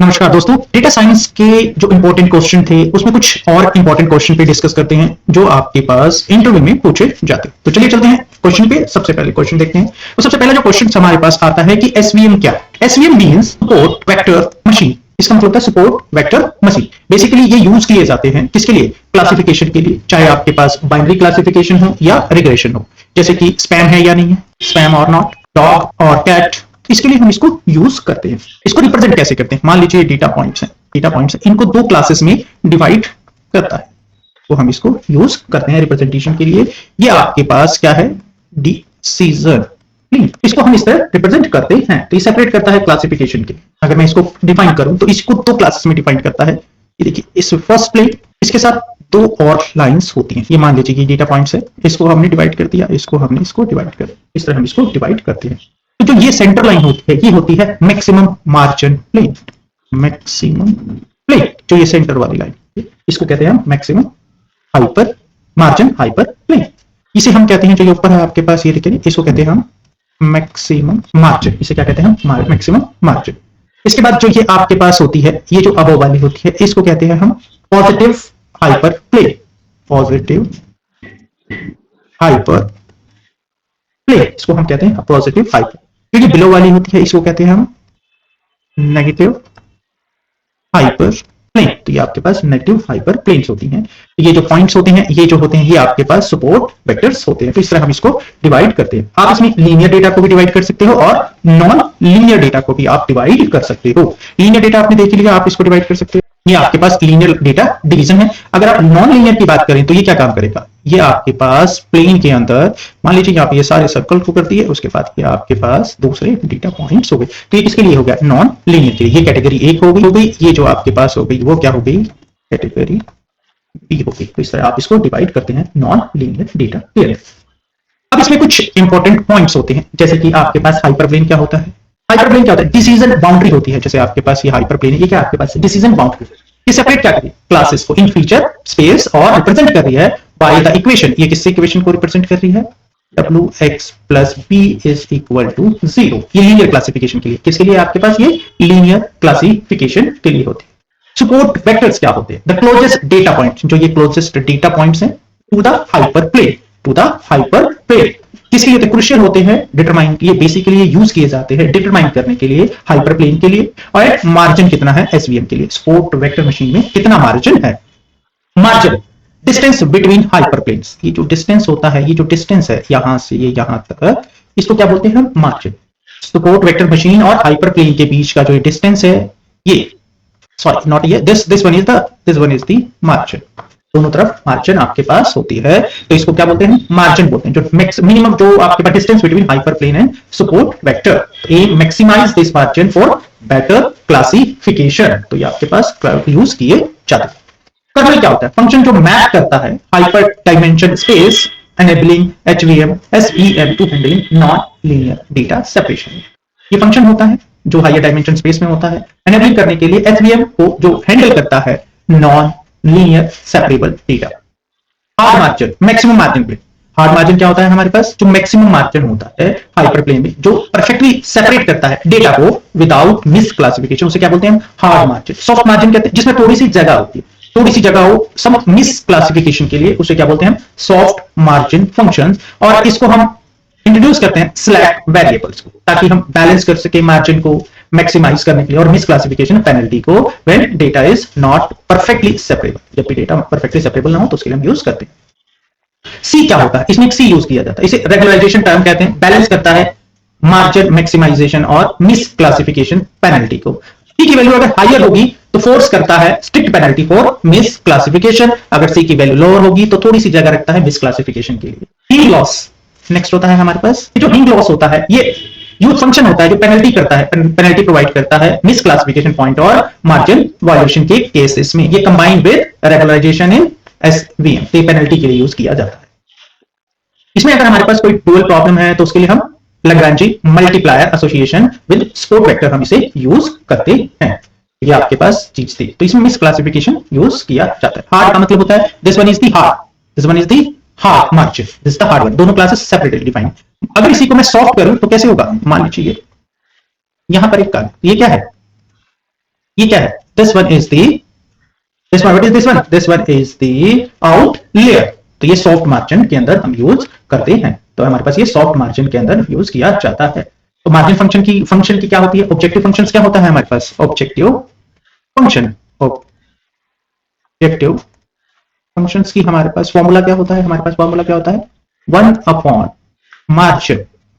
नमस्कार दोस्तों, data science के जो इंपॉर्टेंट क्वेश्चन थे उसमें कुछ और इंपॉर्टेंट क्वेश्चन पे डिस्कस करते हैं जो आपके पास इंटरव्यू में पूछे जाते हैं। तो चलिए चलते हैं क्वेश्चन पे। सबसे पहले क्वेश्चन देखते हैं। तो सबसे पहला जो क्वेश्चन हमारे पास आता है कि एसवीएम क्या है। SVM means support vector machine. इसका मतलब होता है सपोर्ट वेक्टर मशीन। बेसिकली ये यूज किए जाते हैं किसके लिए? क्लासिफिकेशन के लिए, चाहे आपके पास बाइनरी क्लासिफिकेशन हो या रिग्रेशन हो, जैसे कि स्पैम है या नहीं है, स्पैम और नॉट, डॉग और कैट, इसके लिए हम इसको यूज करते हैं। इसको रिप्रेजेंट कैसे करते हैं? मान लीजिए डेटा पॉइंट्स हैं, डेटा पॉइंट्स हैं, इनको दो क्लासेस में डिवाइड करता है, तो हम इसको यूज करते हैं रिप्रेजेंटेशन के लिए। ये आपके पास क्या है? डिसीजन। इसको हम इस तरह रिप्रेजेंट करते हैं। तो ये सेपरेट करता है क्लासिफिकेशन के। अगर मैं इसको डिफाइन करूं तो इसको दो क्लासेस में डिफाइन करता है। ये देखिए, इस फर्स्ट प्लेन, इसके साथ दो और लाइंस होती हैं। ये मान लीजिए कि डेटा पॉइंट्स है, इसको हमने डिवाइड कर दिया, इसको हमने इसको डिवाइड कर दिया, इस तरह हम इसको डिवाइड करते हैं। तो जो ये सेंटर लाइन होती है, ये होती है maximum margin plane. Maximum plane, जो ये सेंटर वाली लाइन, इसको कहते हैं हम maximum hyper margin hyper plane. इसे हम कहते हैं, जो ये ऊपर है आपके पास, ये देखिए, इसको कहते हैं हम मैक्सिमम मार्जिन। इसे क्या कहते हैं हम? Maximum margin. इसके बाद जो ये आपके पास होती है, ये जो अबव वाली होती है, इसको कहते हैं हम positive hyperplane. Positive hyperplane, इसको हम कहते हैं पॉजिटिव हाइपर। जो बिलो वाली होती है, इसको कहते हैं हम नेगेटिव हाइपर प्लेन। तो ये आपके पास नेगेटिव हाइपर प्लेन्स होती हैं। ये जो पॉइंट्स होते हैं, ये जो होते हैं, ये आपके पास सपोर्ट वेक्टर्स होते हैं। तो इस तरह हम इसको डिवाइड करते हैं। आप इसमें लीनियर डेटा को भी डिवाइड कर सकते हो और नॉन लीनियर डेटा को भी आप डिवाइड कर सकते हो। लीनियर डेटा आपने देख लिया, आप इसको डिवाइड कर सकते हो। ये आपके पास लीनियर डेटा डिवीजन है। अगर आप नॉन लीनियर की बात करें तो ये क्या काम करेगा? ये आपके पास प्लेन के अंदर, मान लीजिए यहाँ पे ये सारे सर्कल को कर दिए, उसके बाद ये आपके पास दूसरे डेटा पॉइंट्स हो गए। तो ये किसके लिए हो गया? नॉन लीनियर के लिए। ये कैटेगरी एक हो गई। ये जो आपके पास हो गई वो क्या हो गई? कैटेगरी बी हो गई। तो इस तरह आप इसको डिवाइड करते हैं नॉन लीनियर डेटा के। अब इसमें कुछ इंपॉर्टेंट पॉइंट्स होते हैं, जैसे कि आपके पास हाइपरप्लेन क्या होता है? हाइपरप्लेन क्या होता है? डिसीजन बाउंड्री होती है। जैसे आपके पास ये हाइपरप्लेन है, ये क्या आपके पास? Decision boundary. ये सेपरेट क्या करिए? क्लासेस को इन फीचर स्पेस और रिप्रेजेंट कर रही है बाय द इक्वेशन। ये किससे इक्वेशन को रिप्रेजेंट कर रही है? wx plus b is equal to 0। ये लीनियर क्लासिफिकेशन के लिए। किसके लिए आपके पास? ये लीनियर क्लासिफिकेशन के लिए होती है। सपोर्ट वेक्टर्स क्या होते हैं? द क्लोजेस्ट डेटा पॉइंट, जो ये क्लोजेस्ट डेटा पॉइंट्स हैं to the hyperplane, to the hyperplane. किसके लिए क्रुशियल होते हैं? डिटरमाइन। ये बेसिकली यूज किए जाते हैं डिटरमाइन करने के लिए हाइपर प्लेन के लिए। और मार्जिन कितना है एसवीएम के लिए? सपोर्ट वेक्टर मशीन में कितना मार्जिन है? Margin, distance between hyperplanes. ये जो डिस्टेंस होता है, ये जो डिस्टेंस है यहां से ये यहां तक, इसको क्या बोलते हैं हम? मार्जिन। सपोर्ट वेक्टर मशीन और हाइपर प्लेन के बीच का जो डिस्टेंस है, ये सॉरी नॉट ये, this one is the margin. दोनों तरफ मार्जिन आपके पास होती है, तो इसको क्या बोलते हैं? मार्जिन बोलते हैं। जो मिनिमम जो आपके पास distance between hyperplane and support vector, a maximize this margin for better classification. तो ये आपके पास यूज किए जाते हैं। कर्नल क्या होता है? फंक्शन जो मैप करता है hyper dimension space enabling HVM SVM to handling non linear data separation. ये फंक्शन होता है जो हायर डायमेंशन स्पेस में होता है, एनेबलिंग करने के लिए एचवीएम को जो हैंडल करता है non linear separable data. Hard margin, maximum margin plane. Hard margin क्या होता है हमारे पास? जो मैक्सिमम मार्जिन होता है हाइपर प्लेन में, जो परफेक्टली सेपरेट करता है डेटा को विदाउट मिस क्लासिफिकेशन, उसे क्या बोलते हैं हम? Hard margin. सॉफ्ट मार्जिन कहते हैं जिसमें थोड़ी सी जगह होती है, थोड़ी सी जगह हो सम मिस क्लासिफिकेशन के लिए, उसे क्या बोलते हैं हम? Soft margin functions. और इसको हम इंट्रोड्यूस करते हैं स्लैक वेरिएबल्स को, ताकि हम बैलेंस कर सके मार्जिन को मैक्सिमाइज करने के लिए और मिस क्लासिफिकेशन पेनल्टी को when data is not perfectly separable. जब भी डेटा परफेक्टली सेपरेबल ना हो तो उसके लिए हम यूज करते हैं। सी क्या होता है? इसमें सी यूज किया जाता है, इसे रेगुलराइजेशन टर्म कहते हैं। बैलेंस करता है मार्जिन मैक्सिमाइजेशन और मिस क्लासिफिकेशन पेनल्टी को। सी की वैल्यू अगर हायर होगी तो फोर्स करता है strict penalty for miss classification. अगर सी की वैल्यू लोअर होगी तो थोड़ी सी जगह रखता है मिस क्लासिफिकेशन के लिए। हिंग लॉस नेक्स्ट होता है हमारे पास। जो हिंग लॉस होता है, ये यूज फंक्शन होता है जो पेनल्टी करता है, पेनल्टी प्रोवाइड करता है मिस क्लासिफिकेशन पॉइंट और मार्जिन वायोलेशन के केसेस में। ये combined with regularisation in SVM, तो पेनल्टी के लिए यूज किया जाता है। इसमें अगर हमारे पास कोई डुअल प्रॉब्लम है तो उसके लिए हम Lagrange multiplier association with support vector हम इसे यूज करते हैं। ये आपके पास चीज थी, तो इसमें मिस क्लासिफिकेशन यूज किया जाता है। हार्ड का मतलब होता है this one is the hard, this one is the hard margin, this is the hard one. दोनों क्लासेस सेपरेटली डिफाइंड। अगर इसी को मैं सॉफ्ट करूं तो कैसे होगा? मान लीजिए यहां पर एक कार्य, ये क्या है? ये क्या है? This one is the, this one, what is this one? This one is the out layer. तो ये सॉफ्ट मार्जिन के अंदर हम यूज करते हैं। तो हमारे पास ये सॉफ्ट मार्जिन के अंदर यूज किया जाता है। तो मार्जिन फंक्शन की क्या होती है? ऑब्जेक्टिव फंक्शंस क्या होता है हमारे पास? ऑब्जेक्टिव फंक्शन, ऑब्जेक्टिव फंक्शंस की हमारे पास फॉर्मूला क्या होता है? हमारे पास फॉर्मूला क्या होता है?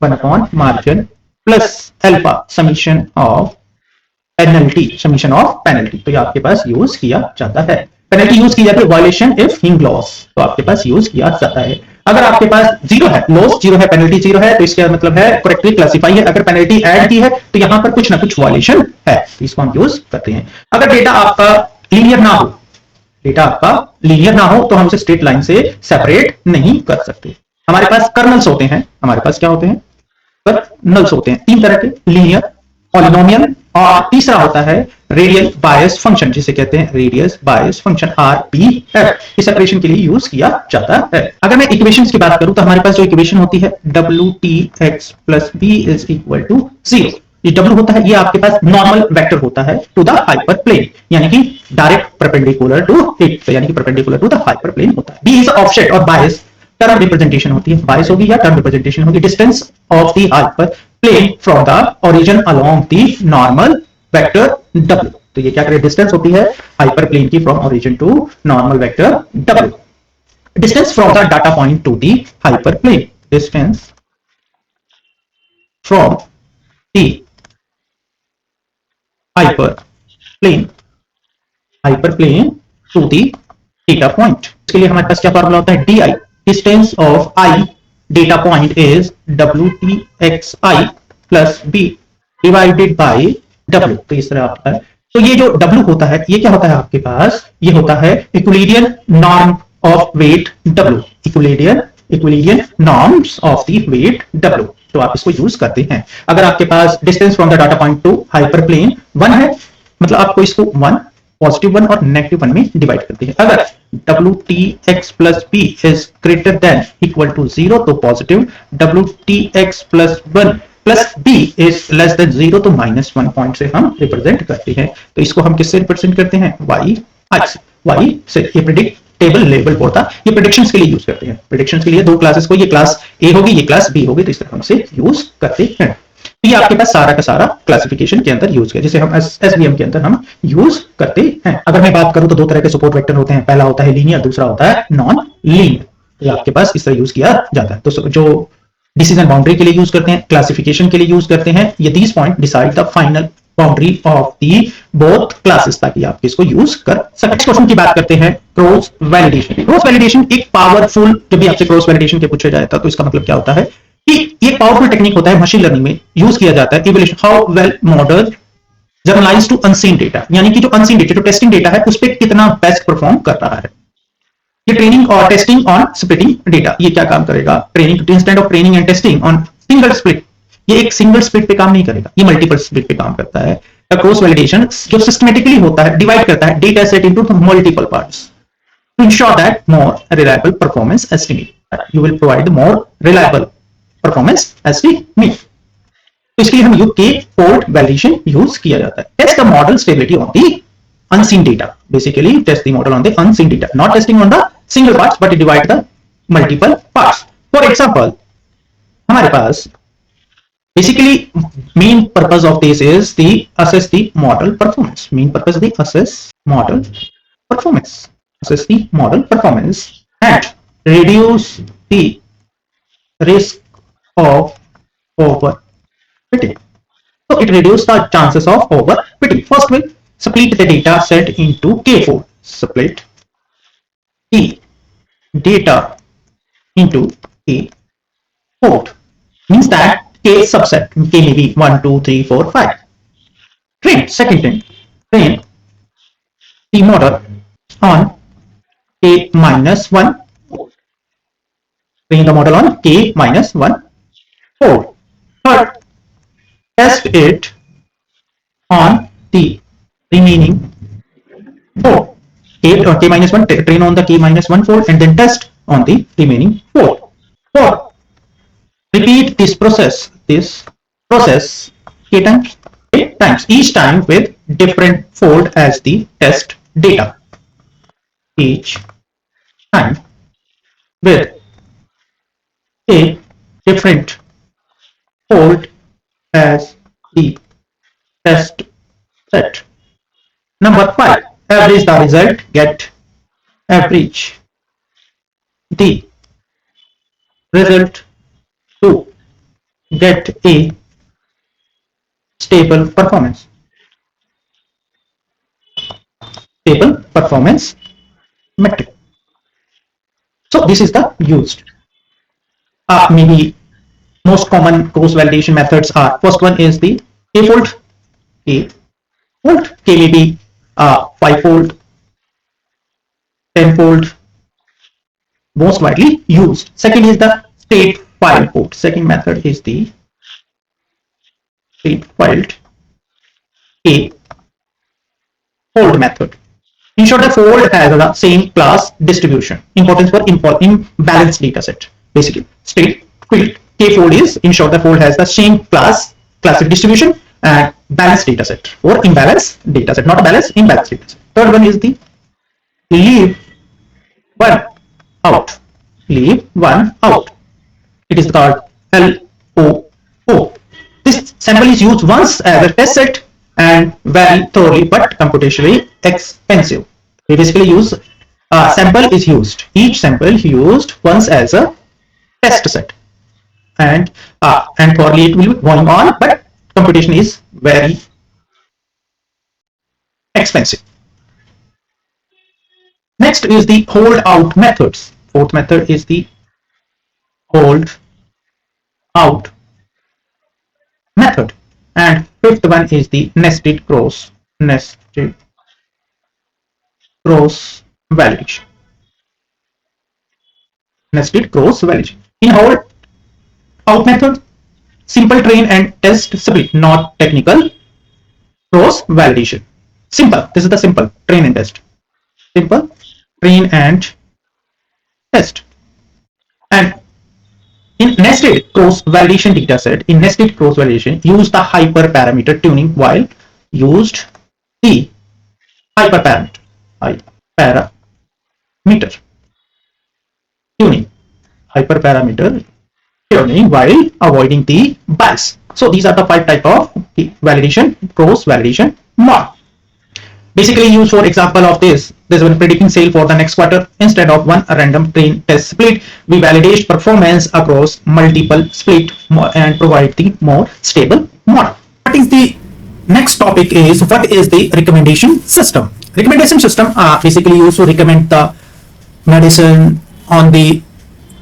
One by margin plus alpha summation of penalty. तो ये आपके पास यूज किया जाता है। पेनल्टी यूज की जाती है वायलेशन इफ हिंग लॉस, तो आपके पास यूज किया जाता है। अगर आपके पास जीरो है, लॉस जीरो है, पेनल्टी जीरो है, तो इसका मतलब है करेक्टली क्लासिफाई है। अगर पेनल्टी ऐड की है तो यहां पर कुछ ना कुछ वायलेशन है, तो इसको हम यूज करते हैं। अगर डेटा आपका लीनियर ना हो, तो हम उसे स्ट्रेट लाइन से सेपरेट नहीं कर सकते। हमारे पास कर्नल्स होते हैं, हमारे पास क्या होते हैं? कर्नल्स होते हैं तीन तरह के, लीनियर, पॉलिनोमियल, और तीसरा होता है रेडियल बायस फंक्शन, जिसे कहते हैं रेडियस बायस फंक्शन, RBF। इस सेपरेशन के लिए यूज किया जाता है। अगर मैं इक्वेशंस की बात करूं तो हमारे पास जो इक्वेशन होती है WTX plus B is equal to 0। ये W होता है, ये आपके पास नॉर्मल वेक्टर होता है टू द हाइपर प्लेन, यानी कि डायरेक्ट परपेंडिकुलर टू इट, यानी कि perpendicular to the hyperplane होता है। B इज ऑफसेट और बायस टर्म रिप्रेजेंटेशन होती है, बायस होगी या टर्म रिप्रेजेंटेशन होगी, distance of the hyperplane from the origin along the normal vector W। तो ये क्या करें? डिस्टेंस होती है हाइपर प्लेन की from origin to normal vector W। Distance from the data point to the hyperplane, distance from the hyperplane to the data point. इसके लिए हमारे पास क्या फॉर्मूला होता है? DI, distance of I data point is WTXI plus B divided by W। तो इस तरह आपका है। तो ये जो W होता है, ये क्या होता है आपके पास? ये होता है Euclidean norm of weight W, Euclidean norms of the weight W। तो आप इसको यूज करते हैं। अगर आपके पास distance from the data point to hyperplane 1 है, मतलब आपको इसको 1, पॉजिटिव 1 और नेगेटिव 1 में डिवाइड करते हैं। अगर WTX plus B is greater than equal to 0 तो positive, WTX plus 1 plus B is less than 0 तो -1 पॉइंट से हम रिप्रेजेंट करते हैं। तो इसको हम किससे रिप्रेजेंट करते हैं? Y से। ये प्रेडिक्टेबल लेवल होता है, ये प्रेडिक्शंस के लिए यूज करते हैं। प्रेडिक्शंस के लिए दो क्लासेस को, ये क्लास A होगी, ये क्लास B होगी, तो इस तरह हम इसे यूज करते हैं। ये आपके पास सारा का सारा क्लासिफिकेशन के अंदर यूज किया, जिसे हम SVM के अंदर हम यूज करते हैं। अगर मैं बात करूं तो दो तरह के सपोर्ट वेक्टर होते हैं, पहला होता है लीनियर, दूसरा होता है नॉन लीनियर। तो आपके पास इस तरह यूज किया जाता है। तो जो डिसीजन बाउंड्री के लिए यूज करते हैं, क्लासिफिकेशन के लिए यूज करते हैं, ये these point decide the final boundary of the both classes, ताकि आप इसको यूज कर सकें। नेक्स्ट क्वेश्चन की बात करते हैं क्रॉस वैलिडेशन। क्रॉस वैलिडेशन एक पावरफुल, जब भी आपसे क्रॉस वैलिडेशन के पूछा जाता है तो इसका मतलब क्या होता है कि ये पावरफुल टेक्निक होता है, मशीन लर्निंग में यूज किया जाता है। Evaluation how well model generalise to unseen data, यानी कि जो अनसीन डेटा, जो टेस्टिंग डेटा है, उस पर कितना बेस्ट परफॉर्म कर रहा है। ये ट्रेनिंग और टेस्टिंग ऑन स्प्लिटिंग डेटा, ये क्या काम करेगा? Training, instead of training and testing on single split, ये एक सिंगल स्प्लिट पे काम नहीं करेगा, ये मल्टीपल स्प्लिट पे काम करता है। क्रॉस वैलिडेशन जो सिस्टमैटिकली होता है, डिवाइड करता है data set into multiple parts to ensure that more reliable performance estimate, you will provide more reliable performance estimate. तो इसके लिए हम के फोल्ड वैलिडेशन यूज किया जाता है। Test the model stability on the unseen data, basically test the model on the unseen data, not testing on the single parts but divide the multiple parts. For example, हमारे पास basically main purpose of this is the assess the model performance. Main purpose is the assess model performance and reduce the risk of overfitting. So it reduces the chances of overfitting. First will split the data set into k-fold. Split the data into k-fold means that k subset, k may be 1, 2, 3, 4, 5. Second thing, train the model on k minus 1. Train the model on k minus 1 fold. Third, test it on the remaining 4. K minus 1, train on the k minus 1 fold and then test on the remaining 4. 4. Repeat this process k times, each time with different fold as the test data each time with a different fold as the test set. Number 5, average the result, get average the result to get a stable performance. Stable performance metric. So this is the used. Maybe most common cross validation methods are, first one is the k-fold. K-fold. K may be 5-fold, 10-fold, most widely used. Second is the state file fold. Second method is the state filed k-fold method. Ensure the fold has the same class distribution. Importance for imbalanced data set. Basically, state k-fold is ensure the fold has the same classic distribution and balanced data set, or imbalanced data set, not a balanced, imbalanced data set. Third one is the leave one out. Leave one out. It is called LOO. This sample is used once as a test set and very thoroughly but computationally expensive. We basically use sample is used. Each sample used once as a test set, and thoroughly it will be going on, but computation is very expensive. Next is the hold out methods. Fourth method is the hold out method, and fifth one is the nested cross validation. Nested cross validation. In hold out method, simple train and test split, not technical cross validation. Simple. This is the simple train and test. Simple train and test. And in nested cross validation dataset, in nested cross validation, use the hyperparameter tuning while used the hyperparameter tuning while avoiding the bias. So these are the 5 types of validation, cross validation model. Basically used for example of this one predicting sale for the next quarter. Instead of one random train test split, we validate performance across multiple split and provide the more stable model. What is the next topic is, what is the recommendation system? Recommendation system are basically used to recommend the medicine on the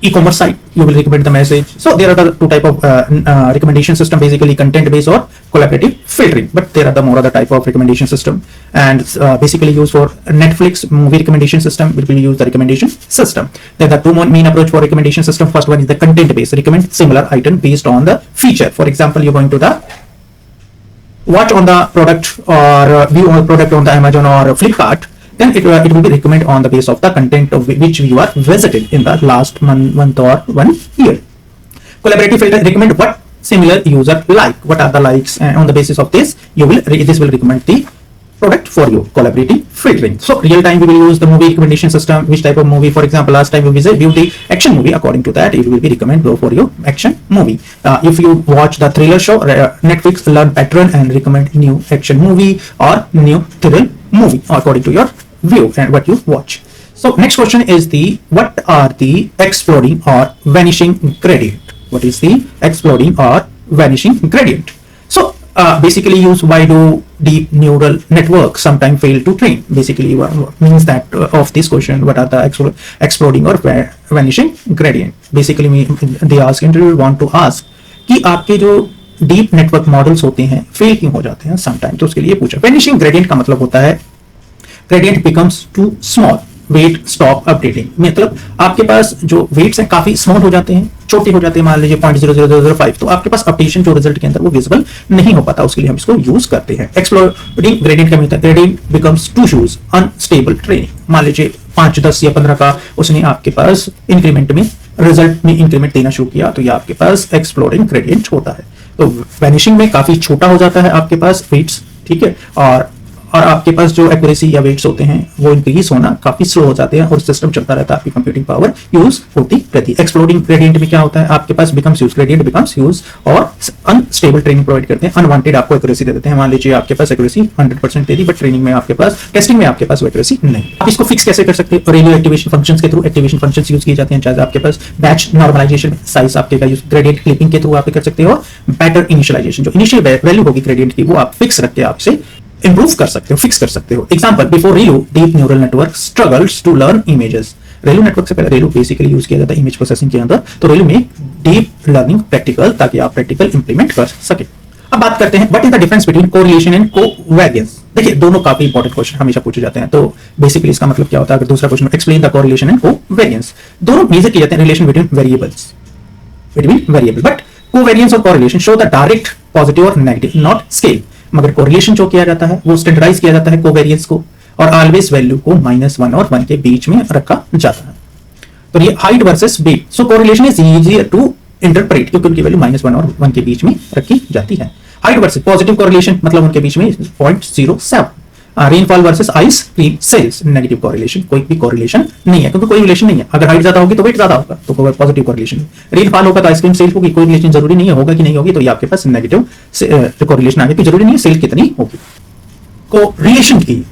e-commerce site. You will recommend the message. So there are the 2 type of recommendation system, basically content based or collaborative filtering, but there are the more other type of recommendation system, and basically used for Netflix movie recommendation system will be used the recommendation system. There are the 2 main approach for recommendation system. First one is the content based, recommend similar item based on the feature. For example, you're going to the watch on the product or view on the product on the Amazon or Flipkart, then it will be recommended on the base of the content of which you are visited in the last month or 1 year. Collaborative filter, recommend what similar user like, what are the likes, and on the basis of this this will recommend the product for you. Collaborative filtering. So real time we will use the movie recommendation system. Which type of movie? For example, last time we view the action movie. According to that, it will be recommend go for your action movie. If you watch the thriller show, Netflix learn pattern and recommend new action movie or new thriller movie according to your view and what you watch. So next question is the, what are the exploding or vanishing gradient? What is the exploding or vanishing gradient? So basically use why do deep neural network sometimes fail to train. Basically means that of this question, what are the exploding or vanishing gradient? Basically they ask, interviewer want to ask कि आपके जो deep network models होते हैं fail क्यों हो जाते हैं sometime, तो उसके लिए पूछा। वैनिशिंग ग्रेडियंट का मतलब होता है gradient becomes too small, weight stop updating, मतलब आपके पास जो वेट्स हैं काफी स्मॉल हो जाते हैं, छोटे हो जाते हैं, मान लीजिए 0.00005, तो आपके पास अपडेशन जो रिजल्ट के अंदर वो विजिबल नहीं हो पाता, उसके लिए हम इसको यूज करते हैं। एक्सप्लोडिंग ग्रेडियंट का मतलब gradient becomes too huge, unstable training, मान लीजिए 5, 10 या 15 का उसने आपके पास इंक्रीमेंट में रिजल्ट में इंक्रीमेंट देना शुरू किया, तो ये आपके पास एक्सप्लोडिंग ग्रेडियंट होता है। तो वैनिशिंग में काफी छोटा हो जाता है आपके पास वेट्स, ठीक है, और और आपके पास जो एक्यूरेसी या वेट्स होते हैं वो इंक्रीज होना काफी स्लो हो जाते हैं और सिस्टम चलता रहता है, आपकी कंप्यूटिंग पावर यूज होती रहती है। एक्सप्लोडिंग ग्रेडियंट में क्या होता है, आपके पास becomes huge, gradient becomes huge, और अनस्टेबल ट्रेनिंग प्रोवाइड करते हैं, अनवांटेड आपको एक्यूरेसी दे देते हैं। मान लीजिए आपके पास एक्यूरेसी 100% दे दी, बट ट्रेनिंग में आपके पास, टेस्टिंग में आपके पास एक्यूरेसी नहीं। आप इसको फिक्स कैसे कर सकते हैं, रेडियो एक्टिवेशन फंक्शंस के थ्रू एक्टिवेशन फंक्शंस यूज किए जाते हैं, चाहे आपके पास बैच नॉर्मलाइजेशन साइज आपके का यूज ग्रेडियंट क्लिपिंग के थ्रू आप कर सकते हो, बेटर इनिशियलाइजेशन जो इनिशियल वैल्यू होगी ग्रेडियंट की वो आप फिक्स रख के आपसे इंप्रूव कर सकते हो, फिक्स कर सकते हो। Example, before ReLU deep neural network struggles to learn images. ReLU network से पहले रेलू बेसिकली यूज किया जाता है इमेज प्रोसेसिंग के अंदर, तो रेलू में डीप लर्निंग प्रैक्टिकल, ताकि आप प्रैक्टिकल इंप्लीमेंट कर सके। अब बात करते हैं what is the difference between correlation and covariance. देखिए दोनों काफी इंपॉर्टेंट क्वेश्चन हमेशा पूछे जाते हैं, तो बेसिकली इसका मतलब क्या होता है, अगर दूसरा question explain the correlation and covariance, दोनों मेजर किए जाते हैं relation between variables, but covariance और correlation show the direct positive और नेगेटिव, नॉट स्केल। मगर कोरिलेशन जो किया जाता है वो स्टैंडर्डाइज किया जाता है कोवेरियंस को, और ऑलवेज वैल्यू को -1 और 1 के बीच में रखा जाता है। तो ये height versus weight, so correlation is easier to interpret, क्योंकि उनकी वैल्यू -1 और 1 के बीच में रखी जाती है। हाइट वर्सेस पॉजिटिव कोरिलेशन मतलब उनके बीच में 0.07। Rainfall versus ice cream sales, negative correlation, कोई भी कोरिलेशन नहीं है, क्योंकि कोई रिलेशन नहीं है। अगर हाइट ज्यादा होगी तो वेट ज्यादा होगा, तो पॉजिटिव कोरिलेशन। रेनफॉल होगा तो आइसक्रीम सेल होगी, कोई रिलेशन जरूरी नहीं है, होगा कि नहीं होगी, तो ये आपके पास नेगेटिव कोरिलेशन आगे की जरूरी नहीं है सेल कितनी होगी। कोरिलेशन की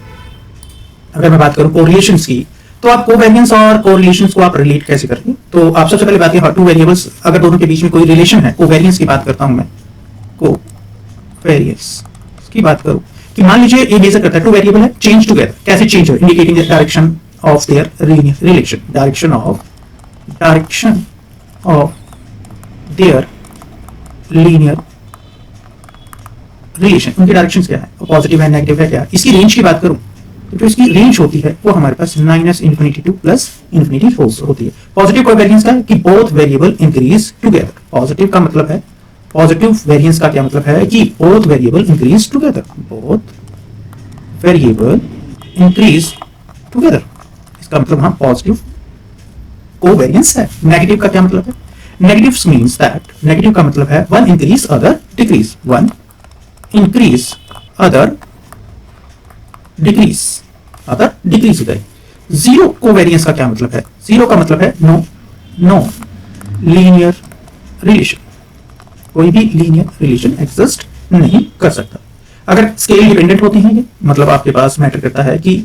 अगर मैं बात करूं कोरिलेशंस की, तो आप कोवेरियंस और कोरिलेशंस को आप रिलेट कैसे करेंगे, तो आप सबसे पहले बात करें टू वेरिएबल्स, अगर दोनों के बीच में कोई रिलेशन है, कोवेरियंस की बात करता हूं मैं, कोवेरियंस की बात करूं कि मान लीजिए ये मेजर करता है टू वेरिएबल है, चेंज टुगेदर, कैसे चेंज हो, indicating the direction of their relation, direction of their linear relation, उनकी डायरेक्शंस क्या है, पॉजिटिव है नेगेटिव है क्या। इसकी रेंज की बात करूं तो जो इसकी रेंज होती है वो हमारे पास -∞ टू +∞ होती है। पॉजिटिव कोवेरियंस का है कि both variable increase together, positive का मतलब है, पॉजिटिव वेरिएंस का क्या मतलब है कि both variable increase together, both variable increase together, इसका मतलब हाँ पॉजिटिव कोवेरियंस है। नेगेटिव का क्या मतलब है, नेगेटिव मींस दैट, नेगेटिव का मतलब है one increase other decrease, one increase other decrease, other decrease हो गए। जीरो कोवेरियंस का क्या मतलब है, जीरो का मतलब है नो लीनियर रिलेशन, कोई भी लीनियर रिलेशन एग्जिस्ट नहीं कर सकता। अगर स्केल डिपेंडेंट होते हैं ये मतलब आपके पास मैटर करता है कि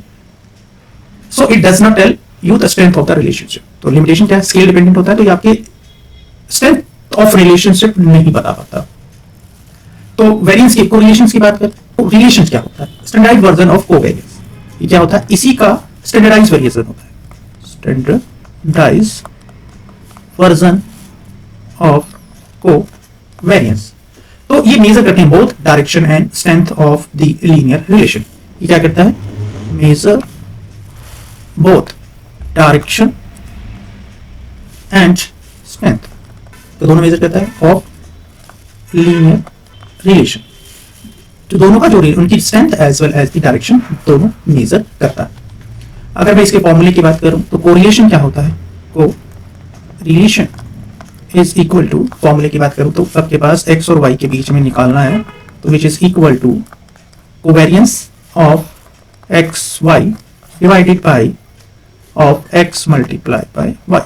so it does not tell you the strength of the relationship. तो लिमिटेशन क्या है, स्केल डिपेंडेंट होता है तो ये आपके स्ट्रेंथ ऑफ रिलेशनशिप नहीं बता पाता। तो वेरिएंस की, कोरिलेशंस की बात करें तो रिलेशंस क्या होता है, स्टैंडर्डाइज्ड वर्जन ऑफ कोवेरियंस। ये क्या होता है, इसी का स्टैंडर्डाइज्ड वेरिएशन होता है, स्टैंडर्डाइज्ड वर्जन ऑफ कोवेरियंस। तो ये मेजर करते हैं both direction and strength of the linear relation. ये क्या करता है, measure both direction and strength, तो दोनों मेजर करता है ऑफ लीनियर रिलेशन, तो दोनों का जो उनकी strength as well as the direction दोनों मेजर करता है। अगर मैं इसके फॉर्मूले की बात करूं तो कोरिलेशन क्या होता है, कोरिलेशन इज इक्वल टू, फॉर्मूले की बात करूं तो आपके पास x और y के बीच में निकालना है, तो which is equal to covariance of xy divided by of x multiply by y,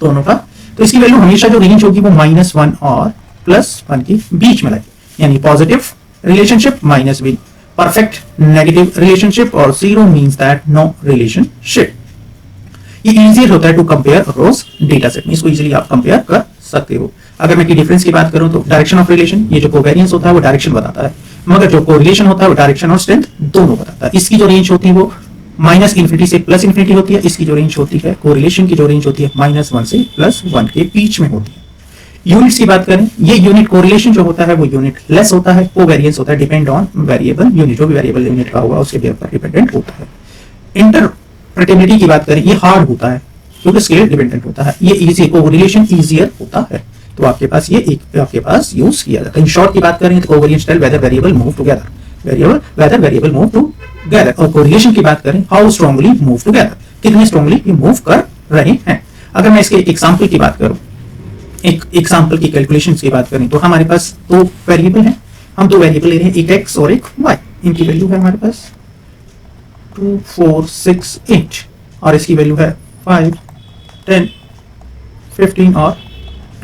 दोनों का। तो इसकी वैल्यू हमेशा जो रेंज होगी वो -1 और +1 के बीच में लाएगी, यानी positive relationship -1, perfect negative relationship, और 0 मींस दैट नो रिलेशनशिप। ये इजीर होता है to compare rows data set में, इसको इजीली आप कंपेयर कर सकते हो। अगर मैं की डिफरेंस की बात करूं तो डायरेक्शन ऑफ रिलेशन, ये जो कोवेरियंस होता है वो डायरेक्शन बताता है, मगर जो कोरिलेशन होता है वो डायरेक्शन और स्ट्रेंथ दोनों बताता है। इसकी जो रेंज होती है वो -∞ से +∞ होती है, इसकी जो रेंज होती है कोरिलेशन की जो रेंज होती है -1 से +1 के बीच में होती है। यूनिट्स की बात करें, ये यूनिट कोरिलेशन जो होता है वो यूनिट लेस होता है, कोवेरियंस होता है डिपेंड ऑन वेरिएबल यूनिट, जो भी वेरिएबल यूनिट का होगा उसके बेस पर डिपेंडेंट होता है। इंटरप्रेटेबिलिटी की बात करें, ये हार्ड होता है क्योंकि स्केल डिपेंडेंट होता है, ये इजी, कोरिलेशन इजियर होता है, तो आपके पास ये एक आपके पास यूज किया जाता है। इन शॉर्ट की बात करें तो covariance tell whether variable move together, whether variable move together, और कोरिलेशन की बात करें हाउ स्ट्रांगली मूव टुगेदर, कितने स्ट्रांगली ये मूव कर रहे हैं। अगर मैं इसके एक एग्जांपल की बात करूं, एक एग्जांपल की कैलकुलेशंस की बात करें तो हमारे पास दो वेरिएबल हैं, हम दो वेरिएबल ले रहे हैं, एक x और एक y, इनकी वैल्यू है हमारे पास 2, 4, 6, 8 और इसकी वैल्यू है 5, 10, 15 और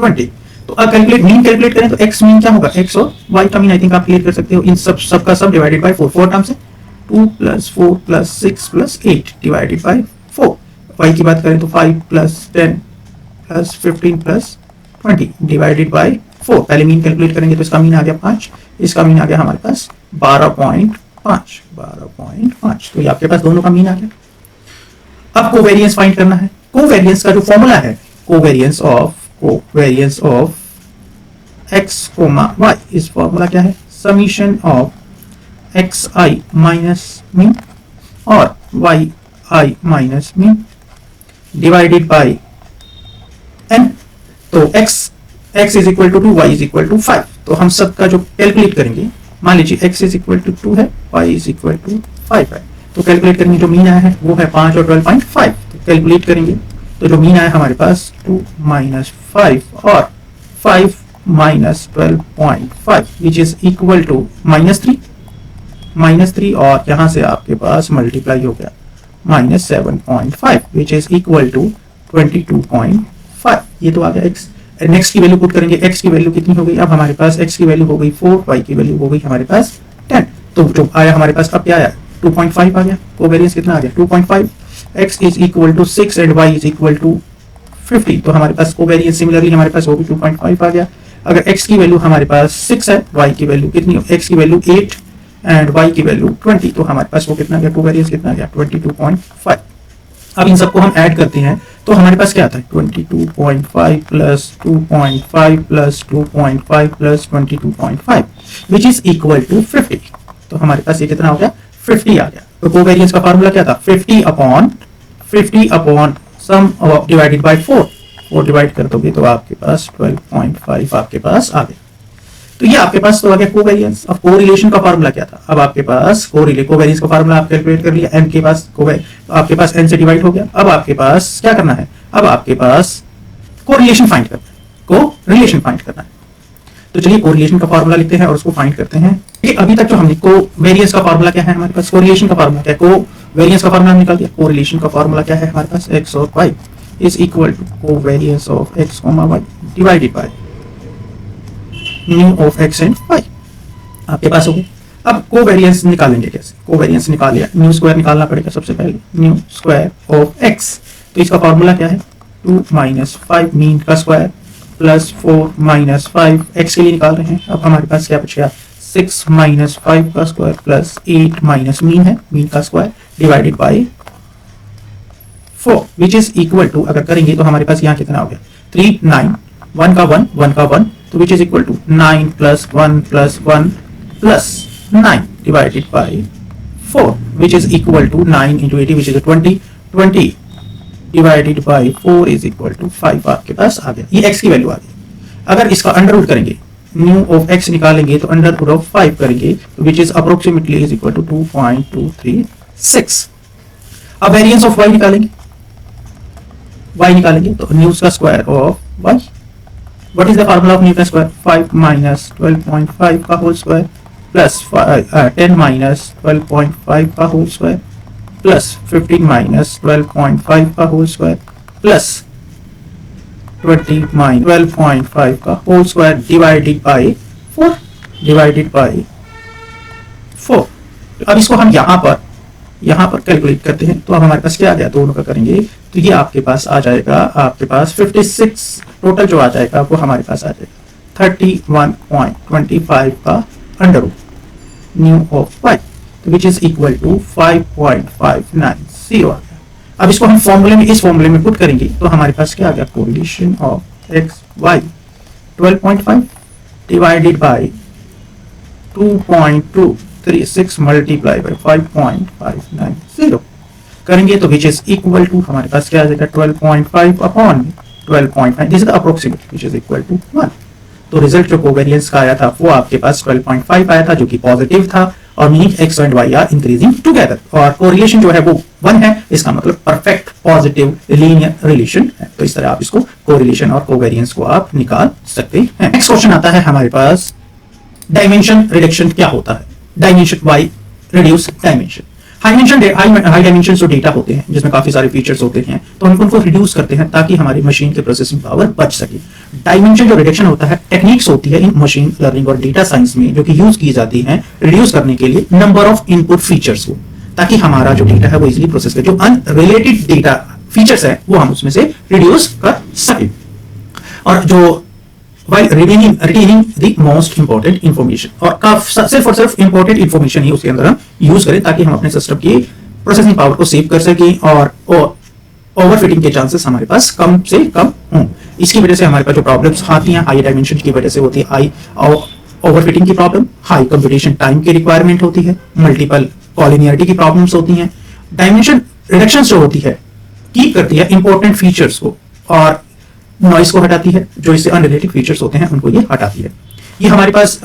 20। तो अब मीन कैलकुलेट करें तो एक्स मीन क्या होगा, एक्स और वाई का मीन आई थिंक आप क्लियर कर सकते हो, इन सब का सब डिवाइडेड बाय 4 टर्म से 2 + 4 + 6 + 8 डिवाइडेड बाय 4। वाई की बात करें तो 5 + 10 + 15 + 20 डिवाइडेड बाय 4। पहले मीन कैलकुलेट करेंगे तो इसका मीन आ गया 5, इसका मीन आ गया हमारे पास 12.5। तो ये आपके पास दोनों का मीन आ गया। अब कोवेरियंस फाइंड करना है। कोवेरियंस का जो फॉर्मूला है, कोवेरियंस ऑफ x, y, इस फॉर्मूला क्या है, summation of xi minus mean और yi minus mean divided by n। तो x is equal to 2, y is equal to 5। तो हम सबका जो कैलकुलेट करेंगे, मान लीजिए x इज इक्वल टू 2 है, y इज इक्वल टू 5 है, तो कैलकुलेट करेंगे, जो मीन आया है वो है 5 और 12.5। तो कैलकुलेट करेंगे तो जो मीन आया हमारे पास 2 - 5 और 5 - 12.5 विच इज इक्वल टू -3 और यहां से आपके पास मल्टीप्लाई हो गया -7.5 विच इज इक्वल टू 22.5। ये तो आ गया x। नेक्स्ट की वैल्यू पुट करेंगे, x की वैल्यू कितनी हो गई, अब हमारे पास x की वैल्यू हो गई 4, y की वैल्यू हो गई हमारे पास 10। तो जो आया हमारे पास अब क्या आया, 2.5 आ गया। कोवेरियंस कितना आ गया, 2.5। x is equal to 6 and y is equal to 50। तो हमारे पास कोवेरियंस सिमिलरली हमारे पास वो भी 2.5 आ गया। अगर x की वैल्यू हमारे पास 6 है, y की वैल्यू कितनी, x की वैल्यू 8 एंड y की वैल्यू 20, तो हमारे पास वो कितना गया, कोवेरियंस कितना गया, 22.5। अब इन सबको हम ऐड करते हैं तो हमारे पास क्या आता है, 22.5 plus 2.5 plus 2.5 plus 22.5 which is equal to 50। तो हमारे पास ये कितना हो गया, 50 आ गया। तो कोवेरियंस का फार्मूला क्या था, 50 upon some divided by 4 divide कर दोगे तो आपके पास 12.5 आपके पास आ गया। तो ये आपके पास तो आ गया कोवेरियंस। अब कोरिलेशन का फार्मूला क्या था, अब आपके पास कोवेरियंस का फार्मूला आप कैलकुलेट कर लिया, n के पास तो आपके पास n से डिवाइड हो गया। अब आपके पास क्या करना है, अब आपके पास कोरिलेशन फाइंड करना है, कोरिलेशन फाइंड करना है। तो चलिए कोरिलेशन का फार्मूला लिखते हैं और उसको फाइंड करते हैं। ये अभी तक जो हमने कोवेरियंस का फार्मूला क्या है हमारे पास, कोरिलेशन का फार्मूला क्या है, कोवेरियंस का फार्मूला निकाल दिया। कोरिलेशन का फार्मूला क्या है हमारे पास, x और y is equal to covariance of x, y divided by mu of x and y आपके पास हो गया। अब कोवेरियंस निकालेंगे कैसे, कोवेरियंस निकाल लिया, म्यू स्क्वायर निकालना पड़ेगा सबसे पहले, म्यू स्क्वायर ऑफ x। तो इसका फार्मूला क्या है, 2 - 5 मीन का स्क्वायर प्लस 4 - 5 x के लिए निकाल रहे हैं। अब हमारे पास क्या बचेगा, 6 - 5 का स्क्वायर प्लस 8 माइनस मीन है, मीन का square divided by 4 which is equal to, अगर करेंगे तो हमारे पास यहाँ कितना हो गया, 3 9 1 का 1 तो which is equal to 9 + 1 + 1 + 9 divided by 4 which is equal to 9 × 80 which is 20 divided by 4 is equal to 5 आपके पास आ गया। ये x की वैल्यू आ गई। अगर इसका अंडर रूट करेंगे, म्यू ऑफ x निकालेंगे तो अंडर रूट ऑफ 5 करेंगे तो which is approximately is equal to 2.236। अब वेरिएंस ऑफ y निकालेंगे, तो म्यू का square of y। What is the formula of Newton's square? 5 - 12.5 का होल स्क्वायर प्लस 10 - 12.5 का होल स्क्वायर प्लस 15 - 12.5 का होल स्क्वायर प्लस 20 - 12.5 का होल स्क्वायर डिवाइडेड बाय 4 अब इसको हम यहाँ पर कैलकुलेट करते हैं तो अब हमारे पास क्या आ गया, दोनों का करेंगे तो ये आपके पास आ जाएगा, आपके पास 56 टोटल जो आ जाएगा वो हमारे पास आ जाएगा 31.25 का under root mu of y which is equal to 5.590 आ गया। अब इसको हम इस फॉर्मूले में पुट करेंगे तो हमारे पास क्या आ गया, correlation of x y 12.5 divided by 2.236 multiply by 5.590 करेंगे तो विच इज इक्वल टू हमारे पास क्या आ जाएगा, 12.5 upon 12.9 this is the approximate which is equal to 1। तो रिजल्ट जो कोवेरियंस का आया था वो आपके पास 12.5 आया था जो कि पॉजिटिव था और meaning x and y are increasing together और कोरिलेशन जो है वो 1 है, इसका मतलब परफेक्ट पॉजिटिव लीनियर रिलेशन है। तो इस तरह आप इसको कोरिलेशन और कोवेरियंस को आप निकाल सकते हैं। नेक्स्ट क्वेश्चन आता है हमारे पास, डायमेंशन रिडक्शन क्या होता है, dimension y reduce dimension. High dimension जो डेटा होते हैं जिसमें काफी सारे फीचर्स होते हैं, तो हम उनको रिड्यूस करते हैं ताकि हमारी मशीन के प्रोसेसिंग पावर बच सके। डायमेंशन जो रिडक्शन होता है, टेक्निक्स होती है इन मशीन लर्निंग और डेटा साइंस में जो कि यूज की जाती है रिड्यूस करने के लिए नंबर ऑफ इनपुट फीचर्स को, ताकि हमारा जो डेटा है वो इजीली प्रोसेस करे, जो अनरिलेटेड डेटा फीचर्स है वो हम उसमें से रिड्यूस कर सके, और जो while retaining the most important information, और सिर्फ इंपॉर्टेंट इंफॉर्मेशन ही उसके अंदर हम यूज करें ताकि हम अपने सिस्टम की प्रोसेसिंग पावर को सेव कर सकें और ओवरफिटिंग के चांसेस हमारे पास कम से कम हों। इसकी वजह से हमारे पास जो प्रॉब्लम्स आती हैं हाई डायमेंशन की वजह से होती है, हाई ओवरफिटिंग की प्रॉब्लम, हाई कंप्यूटेशन टाइम की रिक्वायरमेंट होती है, मल्टीपल कॉलिनियरिटी की प्रॉब्लम्स होती हैं। डायमेंशन रिडक्शन जो होती है कीप करती है इंपॉर्टेंट फीचर्स को और नॉइस को हटाती है, जो इससे अनरिलेटेड फीचर्स होते हैं उनको ये हटाती है। ये हमारे पास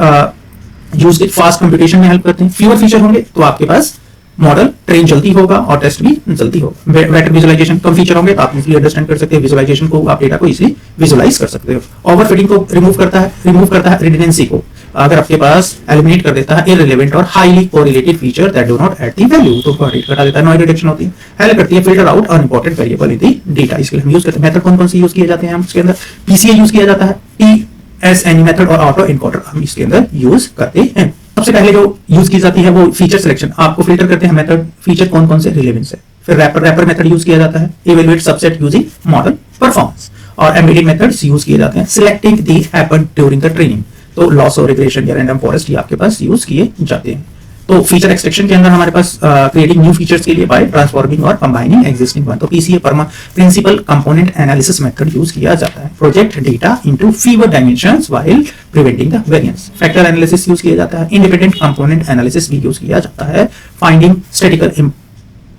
यूज फास्ट कंप्यूटेशन में हेल्प करते हैं। फ्यूअर फीचर होंगे तो आपके पास मॉडल ट्रेन जल्दी होगा और टेस्ट भी जल्दी होगा। बेटर विजुअलाइजेशन, कम फीचर होंगे तो आप इजीली अंडरस्टैंड कर सकते हैं विजुअलाइजेशन को, आप डेटा को इजीली विजुअलाइज कर सकते हो। ओवरफिटिंग को रिमूव करता है रिडंडेंसी को, अगर आपके पास एलिमिनेट कर देता है इररिलेवेंट और highly correlated feature that do not add the value, तो घटा देता है। नॉइज रिडक्शन होती है, हेल्प करती है filter out unimportant variable in the data. इसके लिए हम यूज करते हैं। मेथड कौन से यूज किए जाते हैं हम इसके अंदर? पीसीए यूज किया जाता है, PSNE मेथड और ऑटो एनकोडर हम इसके अंदर यूज करते हैं। सबसे पहले जो यूज की जाती है वो फीचर सिलेक्शन, आपको फिल्टर करते हैं मेथड फीचर कौन से रिलेवेंस है। फिर रैपर मेथड यूज किया जाता है, evaluate subset using model performance, और एम्बेडेड मेथड्स यूज किए जाते हैं, selecting the happened during the training, तो लॉस और रिग्रेशन या रैंडम फॉरेस्ट ये आपके पास यूज किए जाते हैं। तो फीचर एक्सट्रैक्शन के अंदर हमारे पास क्रिएटिंग न्यू फीचर्स के लिए बाय ट्रांसफॉर्मिंग और कंबाइनिंग एग्जिस्टिंग वन, तो PCA principal component analysis method use किया जाता है। Project data into fewer dimensions while preventing the variance, factor analysis use किया जाता है। इंडिपेंडेंट कंपोनेंट एनालिसिस भी यूज किया जाता है। फाइंडिंग स्टैटिकल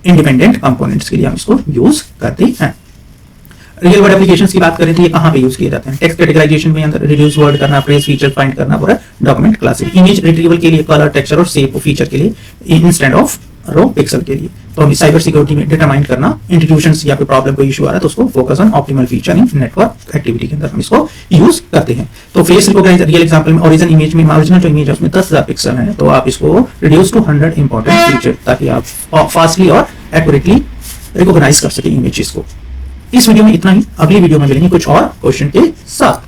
इंडिपेंडेंट कंपोनेंट्स के लिए हम इसको यूज करते हैं। रियल वर्ड एप्लीकेशंस की बात करें तो ये कहां पे यूज किए जाते हैं? टेक्स्ट कैटेगराइजेशन में अंदर रिड्यूस वर्ड करना, फ्रेज फीचर फाइंड करना, पूरा डॉक्यूमेंट क्लासिफिकेशन, इमेज रिट्रीवल के लिए, कलर टेक्सचर और शेप फीचर के लिए इंस्टेड ऑफ रो पिक्सल के लिए। तो हम साइबर सिक्योरिटी में डिटरमाइन करना, इंस्टीट्यूशंस या फिर प्रॉब्लम कोई इशू आ रहा है तो उसको focus on optimal feature in network activity के अंदर हम इसको यूज करते हैं। तो फेस रिकॉग्नाइजर रियल एग्जांपल में ओरिजिनल इमेज में ओरिजिनल जो इमेज है उसमें 10,000 पिक्सल है, तो आप इसको रिड्यूस टू 100 इंपॉर्टेंट फीचर ताकि आप फास्टली और एक्यूरेटली रिकॉग्नाइज कर सके इमेजेस को। इस वीडियो में इतना ही, अगली वीडियो में मिलेंगे कुछ और क्वेश्चन के साथ।